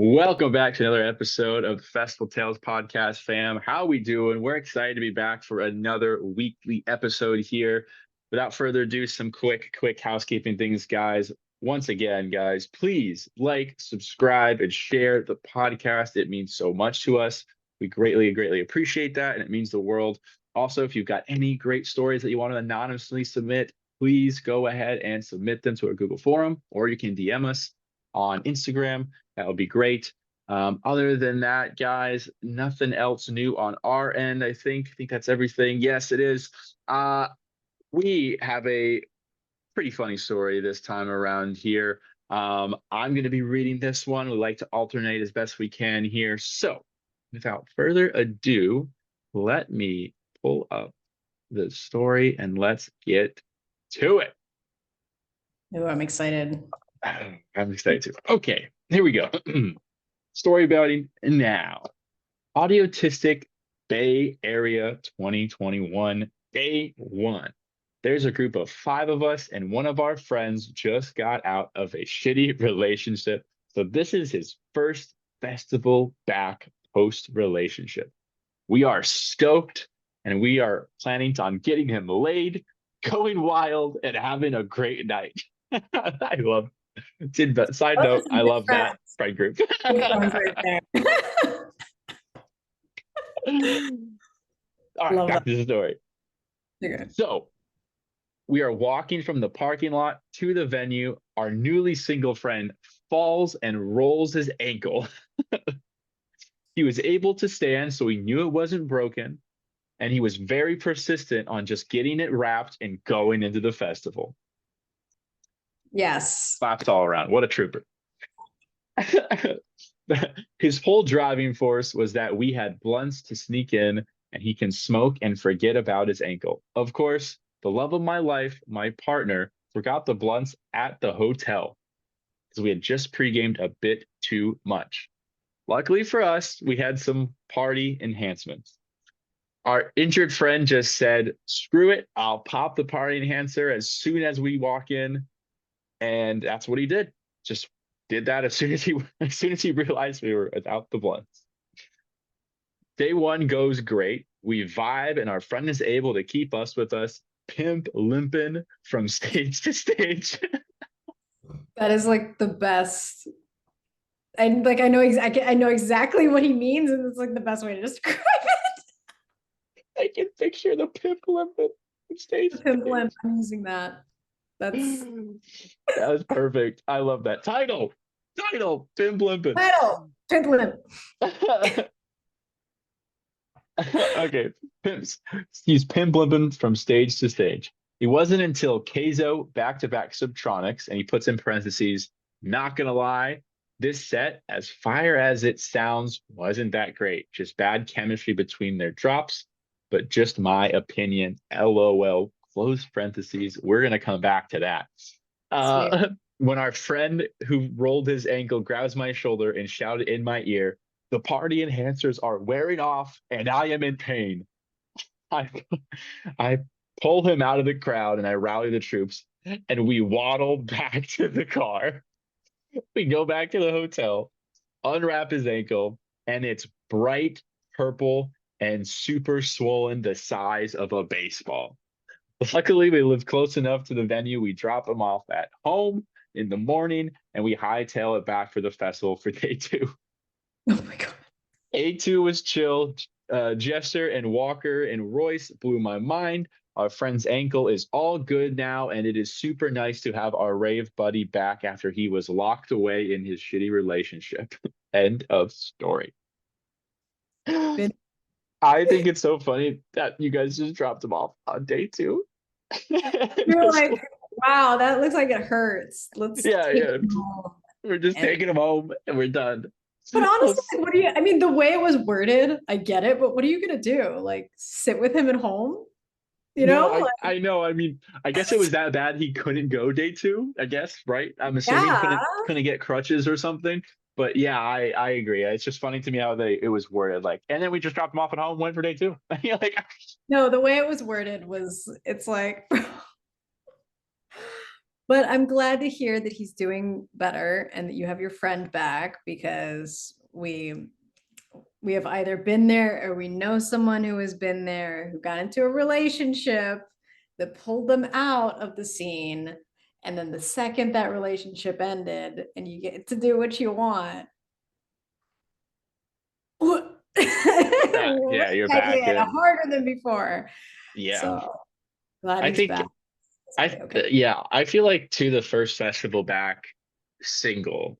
Welcome back to another episode of the Festival Tales podcast, fam. How we doing? We're excited to be back for another weekly episode here. Without further ado, some quick housekeeping things, guys. Once again, guys, please like, subscribe, and share the podcast. It means so much to us. We greatly appreciate that, and it means the world. Also, if you've got any great stories that you want to anonymously submit, please go ahead and submit them to our Google forum, or you can DM us on Instagram. That would be great. Other than that, guys, nothing else new on our end. I think that's everything. Yes, it is. We have a pretty funny story this time around here. I'm going to be reading this one. We like to alternate as best we can here. So, without further ado, let me pull up the story and let's get to it. Oh, I'm excited. I'm excited too. Okay, here we go. Story about him now. Audiotistic Bay Area 2021, day one. There's a group of 5 of us, and one of our friends just got out of a shitty relationship. So this is his first festival back post relationship. We are stoked, and we are planning on getting him laid, going wild, and having a great night. I love. Side note, I love that friend group. Right there. All right, back to the story. Okay. So we are walking from the parking lot to the venue. Our newly single friend falls and rolls his ankle. He was able to stand, so we knew it wasn't broken. And he was very persistent on just getting it wrapped and going into the festival. Yes. Claps all around. What a trooper. His whole driving force was that we had blunts to sneak in and he can smoke and forget about his ankle. Of course, the love of my life, my partner, forgot the blunts at the hotel because we had just pre-gamed a bit too much. Luckily for us, we had some party enhancements. Our injured friend just said, screw it, I'll pop the party enhancer as soon as we walk in. And that's what he did. Just did that as soon as he realized we were without the blunts. Day one goes great. We vibe, and our friend is able to keep us with us. Pimp Limpin from stage to stage. That is like the best. I know exactly what he means, and it's like the best way to describe it. I can picture the Pimp Limpin from stage. Pimp Limp. I'm using that. That was perfect. I love that title. Pimp Limpin. Pimp Limp. Okay, he's Pimp Limpin from stage to stage. It wasn't until Keizo back-to-back Subtronics, and he puts in parentheses, not gonna lie, this set, as fire as it sounds, wasn't that great. Just bad chemistry between their drops, but just my opinion. LOL, close parentheses. We're gonna come back to that. When our friend who rolled his ankle grabs my shoulder and shouted in my ear, the party enhancers are wearing off and I am in pain. I pull him out of the crowd and I rally the troops and we waddle back to the car. We go back to the hotel, unwrap his ankle, and it's bright purple and super swollen, the size of a baseball. Luckily, we live close enough to the venue. We drop him off at home in the morning and we hightail it back for the festival for day 2. Oh my God. A2 was chill. Jester and Walker and Royce blew my mind. Our friend's ankle is all good now, and it is super nice to have our rave buddy back after he was locked away in his shitty relationship. End of story. I think it's so funny that you guys just dropped him off on day 2. You're like, wow, that looks like it hurts. Let's We're just taking him home and we're done. But honestly, the way it was worded, I get it, but what are you gonna do? Like sit with him at home? I know. I mean, I guess it was that bad he couldn't go day 2, I guess, right? I'm assuming couldn't get crutches or something. But yeah, I agree. It's just funny to me how it was worded, like, and then we just dropped him off at home, went for day 2. No, the way it was worded was, it's like, But I'm glad to hear that he's doing better and that you have your friend back, because we have either been there or we know someone who has been there, who got into a relationship that pulled them out of the scene. And then the second that relationship ended and you get to do what you want, Yeah, you're back again, in. harder than before. Yeah. So glad I he's think back. Okay. yeah, I feel like to the first festival back single,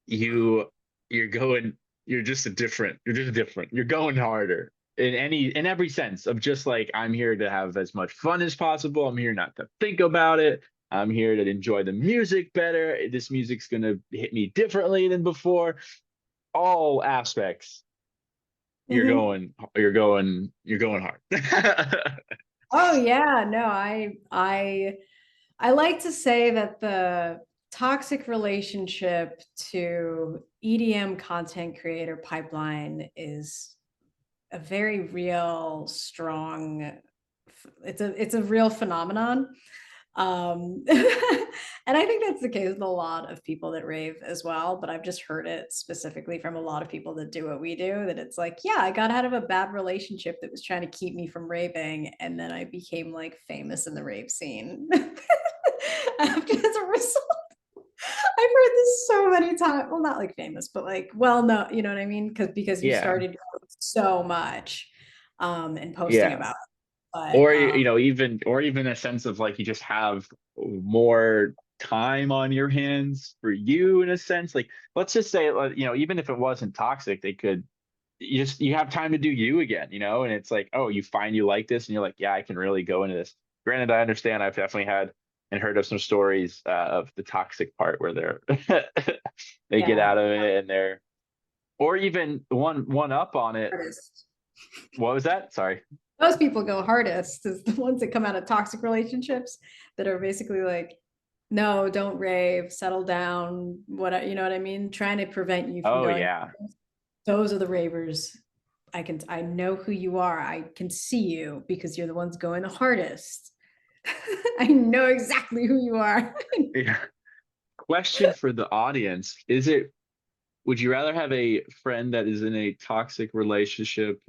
you you're going you're just different. You're going harder in every sense of just like I'm here to have as much fun as possible. I'm here not to think about it. I'm here to enjoy the music better. This music's gonna hit me differently than before. All aspects. Mhm. You're going hard. Oh yeah, no, I like to say that the toxic relationship to EDM content creator pipeline is a very real, strong, it's a real phenomenon. And I think that's the case with a lot of people that rave as well, but I've just heard it specifically from a lot of people that do what we do, that it's like, yeah, I got out of a bad relationship that was trying to keep me from raving, and then I became like famous in the rave scene. After, as a result. I've heard this so many times. Well, not like famous, but like, well, no, you know what I mean? Because you Yeah. started so much and posting Yeah. about it. But Or or even a sense of like you just have more time on your hands for you in a sense. Like let's just say even if it wasn't toxic, they could you have time to do you again, and it's like, oh, you find you like this and you're like, yeah, I can really go into this. Granted, I understand, I've definitely had and heard of some stories of the toxic part where they're they get yeah, out of it and they're or even one up on it. hardest. What was that? Sorry. Those people go hardest is the ones that come out of toxic relationships that are basically like, no, don't rave, settle down, what you know what I mean? Trying to prevent you from Oh going. yeah. Those are the ravers. I know who you are. I can see you because you're the ones going the hardest. I know exactly who you are. Yeah. Question for the audience. Would you rather have a friend that is in a toxic relationship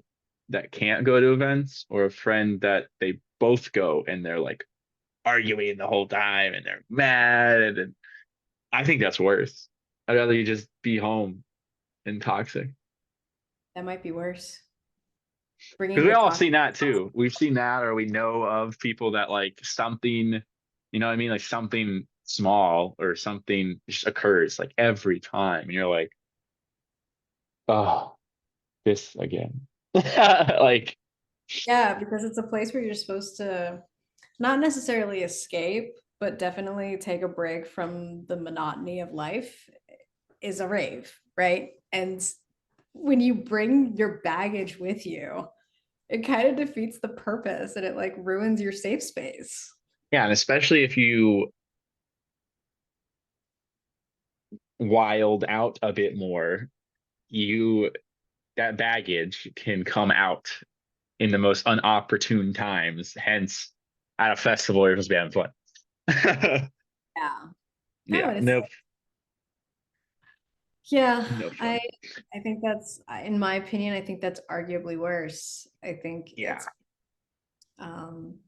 that can't go to events or a friend that they both go and they're like arguing the whole time and they're mad and I think that's worse. I'd rather you just be home and toxic. That might be worse. Bringing Because we the all toxic. seen that too. We've seen that or we know of people that like something, you know what I mean? Like something small or something just occurs like every time. And you're like, oh, this again. Like, Yeah, because it's a place where you're supposed to not necessarily escape, but definitely take a break from the monotony of life is a rave, right? And when you bring your baggage with you, it kind of defeats the purpose and it like ruins your safe space. yeah, and especially if you wild out a bit more, you that baggage can come out in the most unopportune times. Hence, at a festival, you're supposed to be having fun. Yeah. No, Yeah, and it's no, yeah, no I fun. I think that's in my opinion, I think that's arguably worse. I think Yeah, it's um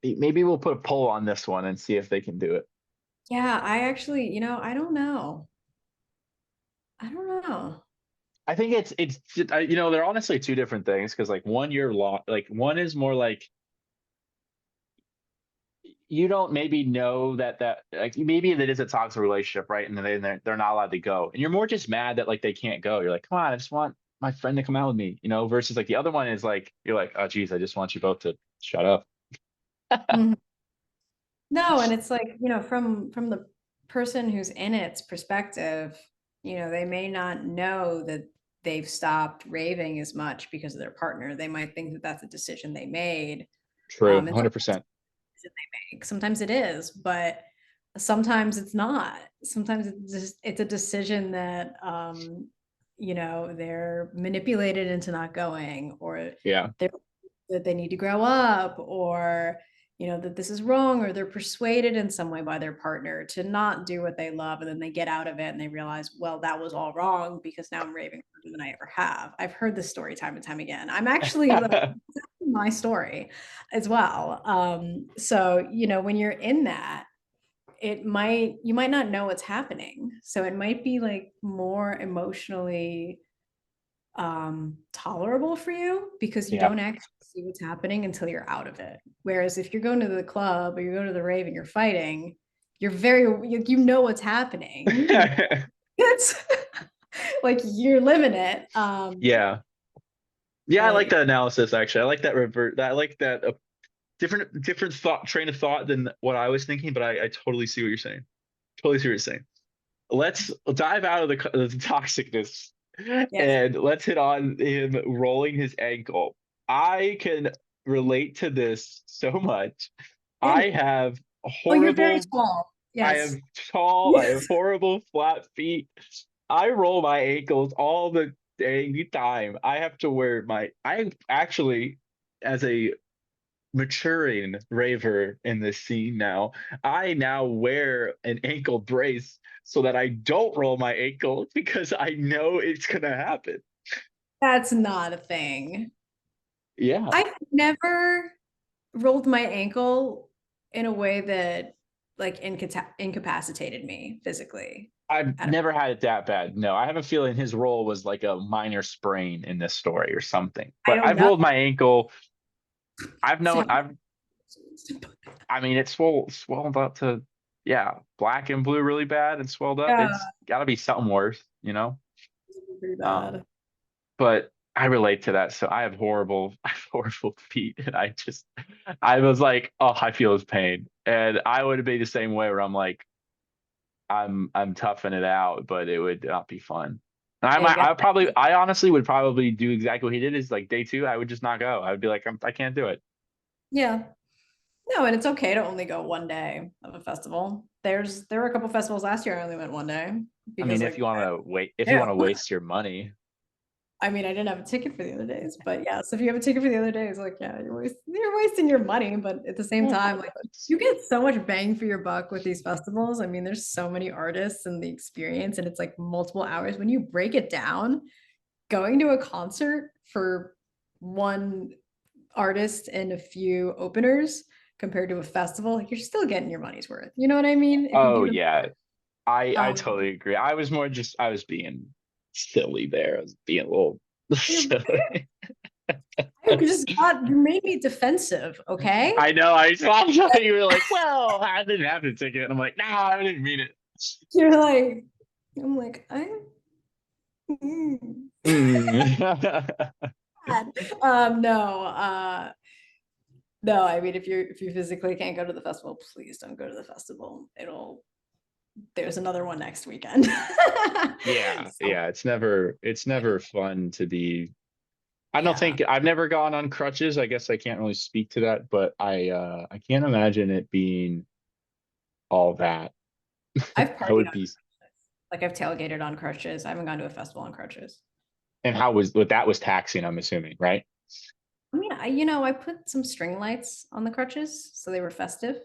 maybe we'll put a poll on this one and see if they can do it. yeah, I actually, I don't know. I don't know. I think they're honestly two different things because like one you're like one is more like you don't maybe know that like maybe that is a toxic relationship, right? And then they're not allowed to go, and you're more just mad that like they can't go. You're like, come on, I just want my friend to come out with me, Versus like the other one is like you're like, oh geez, I just want you both to shut up. Mhm. No, and it's like, from the person who's in its perspective, they may not know that they've stopped raving as much because of their partner. They might think that that's a decision they made. True, And 100%. sometimes it is, but sometimes it's not. Sometimes it's a decision that they're manipulated into not going, or Yeah, they're that they need to grow up, or that this is wrong, or they're persuaded in some way by their partner to not do what they love. And then they get out of it and they realize, well, that was all wrong because now I'm raving harder than I ever have. I've heard this story time and time again. I'm actually my story as well. So, when you're in that, you might not know what's happening. So it might be like more emotionally tolerable for you because you Yeah. don't actually see what's happening until you're out of it. Whereas if you're going to the club or you're going to the rave and you're fighting, you're you know what's happening. It's like you're living it. Yeah. Yeah, I like But that analysis actually. I like that I like that different thought train of thought than what I was thinking, but I totally see what you're saying. Totally see what you're saying. Let's dive out of the toxicness yes. and let's hit on him rolling his ankle. I can relate to this so much. Yeah. I have Oh, you're very horrible, tall. I Yes. am tall, I have horrible flat feet. I roll my ankles all the dang time. I have to wear I actually, as a maturing raver in this scene now, I now wear an ankle brace so that I don't roll my ankle because I know it's gonna happen. That's not a thing. Yeah, I've never rolled my ankle in a way that like incapacitated me physically. I've I don't, never had it that bad. No, I have a feeling his roll was like a minor sprain in this story or something. I But don't I've know. rolled my ankle. I've known So- I've I mean it's swelled up to yeah, black and blue really bad and swelled up. Yeah, It's gotta be something worse, you know? pretty Um bad. but I relate to that. So I have horrible, I have horrible feet, and I was like, oh, I feel his pain, and I would be the same way where I'm like, I'm toughing it out, but it would not be fun. And It got, I honestly would probably do exactly what he did. Is like day two, I would just not go. I would be like, I can't do it. yeah. No, and it's okay to only go one day of a festival. There were a couple festivals last year I only went one day I mean, because like if you yeah. want to waste your money, I mean, I didn't have a ticket for the other days, but yes, if you have a ticket for the other days, like yeah, you're wasting your money, but at the same time, like you get so much bang for your buck with these festivals. I mean, there's so many artists and the experience, and it's like multiple hours. When you break it down, going to a concert for one artist and a few openers compared to a festival, like you're still getting your money's worth. You know what I mean? If you oh do it, yeah, I um, totally agree. I was more just I was being silly there. I was being a little silly. you made me defensive, okay? I know. I saw you were like, well, I didn't have to take it. And I'm like, no, I didn't mean it. You're like, I'm like, I'm Mm. bad. No, no, I mean if you physically can't go to the festival, please don't go to the festival. There's another one next weekend. Yeah, So, yeah. It's never fun to be. I don't yeah. think I've never gone on crutches. I guess I can't really speak to that, but I can't imagine it being all that. I've I partied would on be. like I've tailgated on crutches. I haven't gone to a festival on crutches. And how was what that was taxing, I'm assuming, right? I mean, I put some string lights on the crutches so they were festive.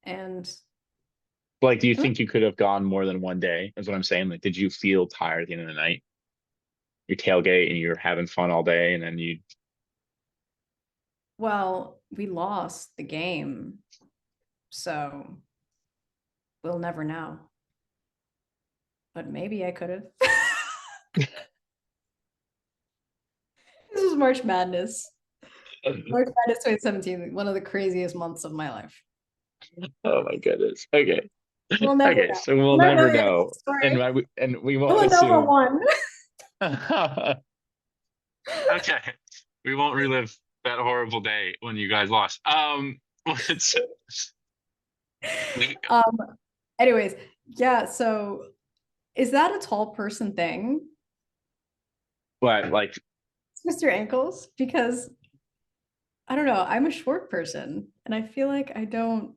And Like, do you I mean, think you could have gone more than one day? Is what I'm saying. Like, did you feel tired at the end of the night? You tailgate and you're having fun all day, and then you well, we lost the game. So we'll never know. But maybe I could have. This was March Madness. March Madness 2017, one of the craziest months of my life. oh my goodness. Okay. We'll never Okay, know. so we'll We'll never know never the end of the know. story. And we won't Villanova assume. won. Okay. We won't relive that horrible day when you guys lost. Let's we Um, anyways, yeah, so is that a tall person thing? what like Twist your ankles? Because I don't know, I'm a short person and I feel like I don't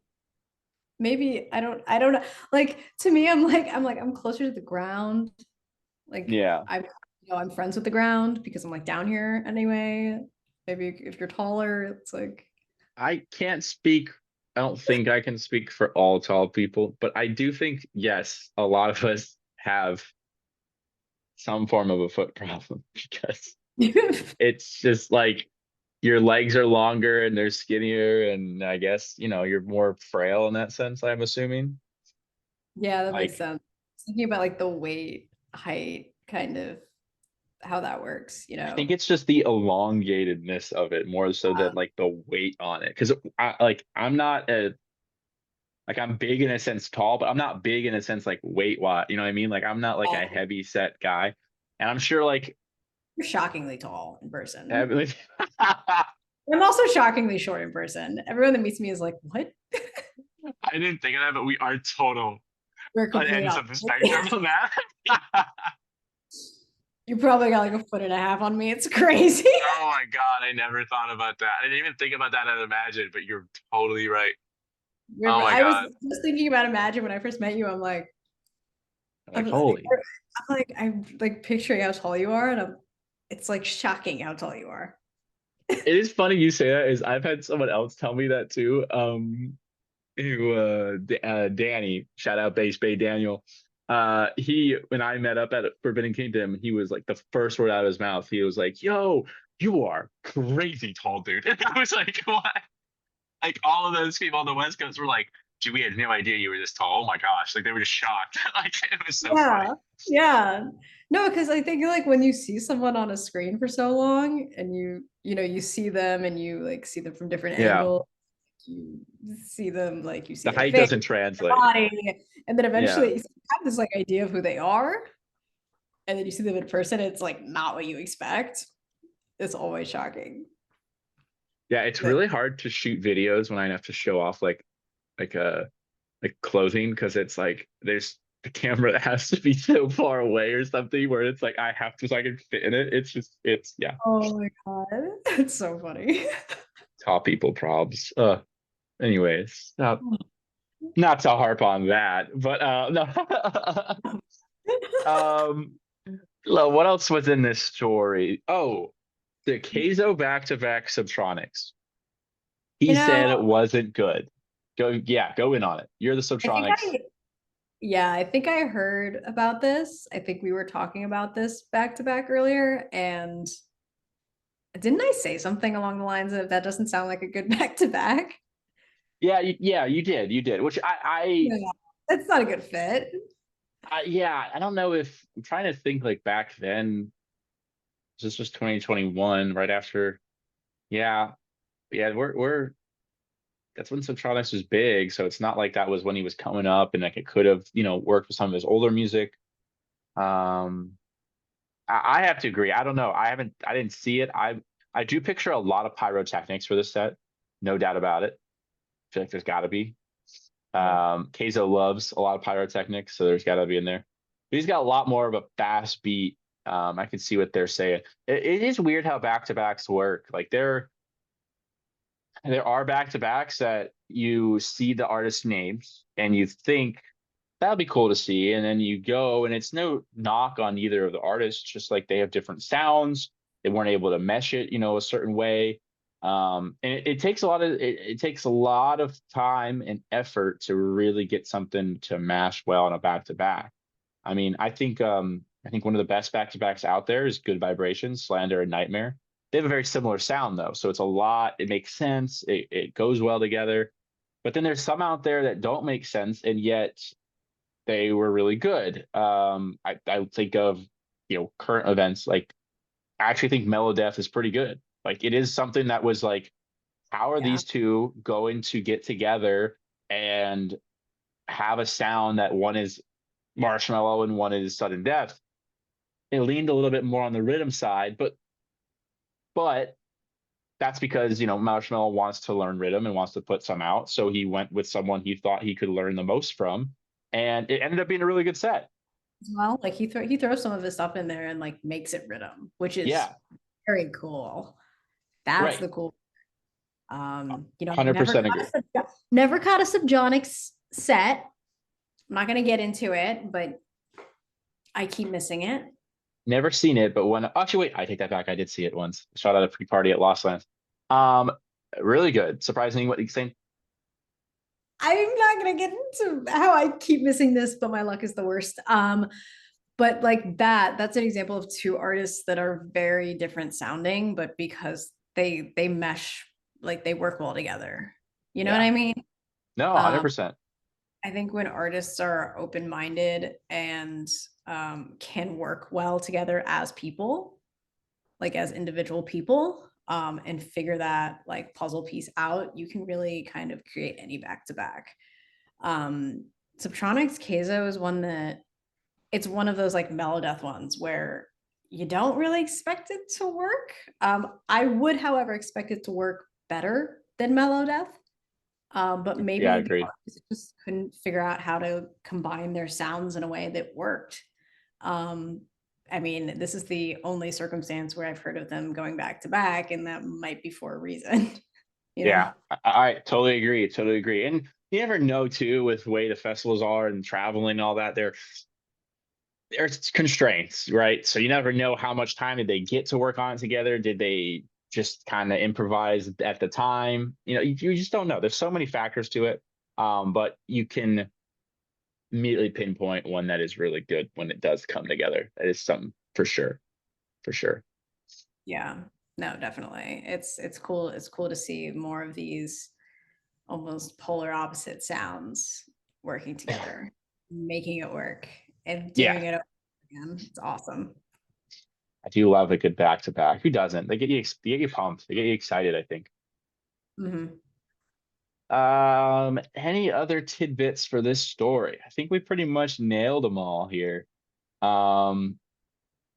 know. Like to me, I'm closer to the ground. Like yeah. I'm friends with the ground because I'm like down here anyway. Maybe if you're taller, it's like I can't speak. I don't think I can speak for all tall people, but I do think, yes, a lot of us have some form of a foot problem because it's just like your legs are longer and they're skinnier, and I guess, you're more frail in that sense, I'm assuming. Yeah, that makes Like, sense. Thinking about like the weight, height, kind of how that works, I think it's just the elongatedness of it more so than like the weight on it. Because I'm not a like I'm big in a sense tall, but I'm not big in a sense like weight wise. You know what I mean? Like I'm not like a Oh, heavy set guy. And I'm sure like you're shockingly tall in person. heavy, I'm also shockingly short in person. Everyone that meets me is like, what? I didn't think of that, but we are total We're complete ends of the spectrum opposite. on that. You probably got like a foot and a half on me. It's crazy. Oh my God, I never thought about that. I didn't even think about that as Imagine, but you're totally right. Oh my I was God. just thinking about Imagine when I first met you. Like, holy. I'm like picturing how tall you are, and it's like shocking how tall you are. It is funny you say that, is I've had someone else tell me that too. Who Danny, shout out Base Bay Daniel. He when I met up at Forbidden Kingdom, he was like the first word out of his mouth. He was like, "Yo, you are crazy tall, dude." And I was like, "What?" Like all of those people on the West Coast were like, "Gee, we had no idea you were this tall." Oh my gosh, like they were just shocked. Like it was so funny. Yeah, yeah. No, because I think like when you see someone on a screen for so long, and you see them, and you like see them from different Yeah, angles, you see them like you see the their height face, doesn't their translate. body, and then Yeah, eventually you have this like idea of who they are, and then you see them in person, it's like not what you expect. It's always shocking. yeah. It's But really hard to shoot videos when I have to show off like a like clothing because it's like there's the camera that has to be so far away or something where it's like I have to so I can fit in it. It's yeah, oh my God, it's so funny. tall people probs. Anyways, not to harp on that, but no. um, what else was in this story? Oh, the Keizo back-to-back Subtronics. You He know, said it wasn't good. Go in on it. You're the I think Subtronics. yeah, I think I heard about this. I think we were talking about this back to back earlier. And didn't I say something along the lines of that doesn't sound like a good back to back? Yeah, yeah, you did. Which Yeah, that's not a good fit. yeah, I don't know if I'm trying to think like back then. This was 2021, right after. Yeah, yeah, we're that's when Subtronics was big, so it's not like that was when he was coming up and like it could have worked with some of his older music. Um, I have to agree. I don't know. I didn't see it. I do picture a lot of pyrotechnics for this set, no doubt about it. I feel like there's got to be. Keizo loves a lot of pyrotechnics, so there's got to be in there. But he's got a lot more of a fast beat. I can see what they're saying. It is weird how back to backs work. Like there are back to backs that you see the artist names and you think that'd be cool to see, and then you go and it's no knock on either of the artists, just like they have different sounds. They weren't able to mesh it, a certain way. And it takes it takes a lot of time and effort to really get something to mash well on a back to back. I mean, I think one of the best back to backs out there is Good Vibrations, Slander, and Nightmare. They have a very similar sound though, so it's a lot. It makes sense. It goes well together. But then there's some out there that don't make sense, and yet they were really good. I think of current events, like I actually think Melodeath is pretty good. Like it is something that was like, how are Yeah. these two going to get together and have a sound that one is Marshmallow and one is Sudden Death? It leaned a little bit more on the rhythm side, but that's because Marshmallow wants to learn rhythm and wants to put some out, so he went with someone he thought he could learn the most from, and it ended up being a really good set. As well, like he throws some of his stuff in there and like makes it rhythm, which is Yeah, very cool. That's right. the cool. I've 100% agree. never caught a Subjonics set. I'm not gonna get into it, but I keep missing it. Never seen it, but when actually wait, I take that back. I did see it once. Shot at a pre-party at Lost Lands. Um, Really good. Surprisingly, what you think? I'm not gonna get into how I keep missing this, but my luck is the worst. But like that's an example of two artists that are very different sounding, but because they mesh, like they work well together. You know what Yeah. I mean? No, Um, 100%. I think when artists are open-minded and can work well together as people, like as individual people, and figure that like puzzle piece out, you can really kind of create any back-to-back. Um, Subtronics Keizo is one that it's one of those like melodeath ones where you don't really expect it to work. I would, however, expect it to work better than melodeath. But Yeah, I maybe the agree. artists just couldn't figure out how to combine their sounds in a way that worked. Um, I mean, this is the only circumstance where I've heard of them going back to back, and that might be for a reason, you know? Yeah, I totally agree. Totally agree. And you never know too with the way the festivals are and traveling and all that. There's constraints, right? So you never know how much time did they get to work on it together. Did they just kind of improvise at the time? You just don't know. There's so many factors to it. But you can immediately pinpoint one that is really good when it does come together. That is something for sure. For sure. Yeah. No, definitely. It's cool. It's cool to see more of these almost polar opposite sounds working together, making it work and Yeah, doing it over again. It's awesome. I do love a good back to back. Who doesn't? They get you pumped. They get you excited, I think. Mhm. Any other tidbits for this story? I think we pretty much nailed them all here. Um,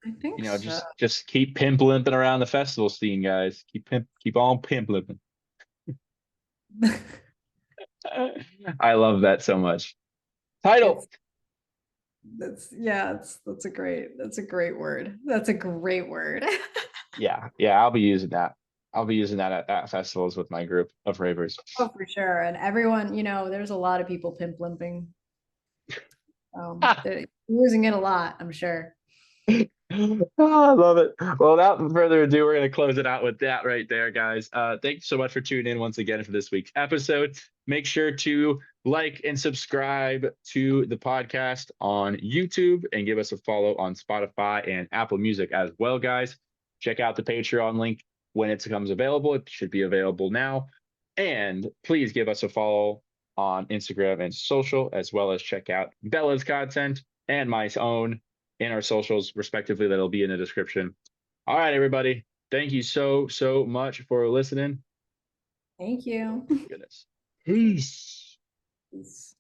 I think so. just keep pimp limping around the festival scene, guys. Keep on pimp limping. I love that so much. It's Title. that's yeah, that's a great word. That's a great word. Yeah, yeah, I'll be using that. I'll be using that at festivals with my group of ravers. Oh, for sure. And everyone, there's a lot of people pimp limping. They're using it a lot, I'm sure. Oh, I love it. Well, without further ado, we're going to close it out with that right there, guys. Thank you so much for tuning in once again for this week's episode. Make sure to like and subscribe to the podcast on YouTube and give us a follow on Spotify and Apple Music as well, guys. Check out the Patreon link when it becomes available. It should be available now. And please give us a follow on Instagram and social, as well as check out Bella's content and my own in our socials, respectively. That'll be in the description. All right, everybody. Thank you so much for listening. Thank you. Goodness. Peace. Peace.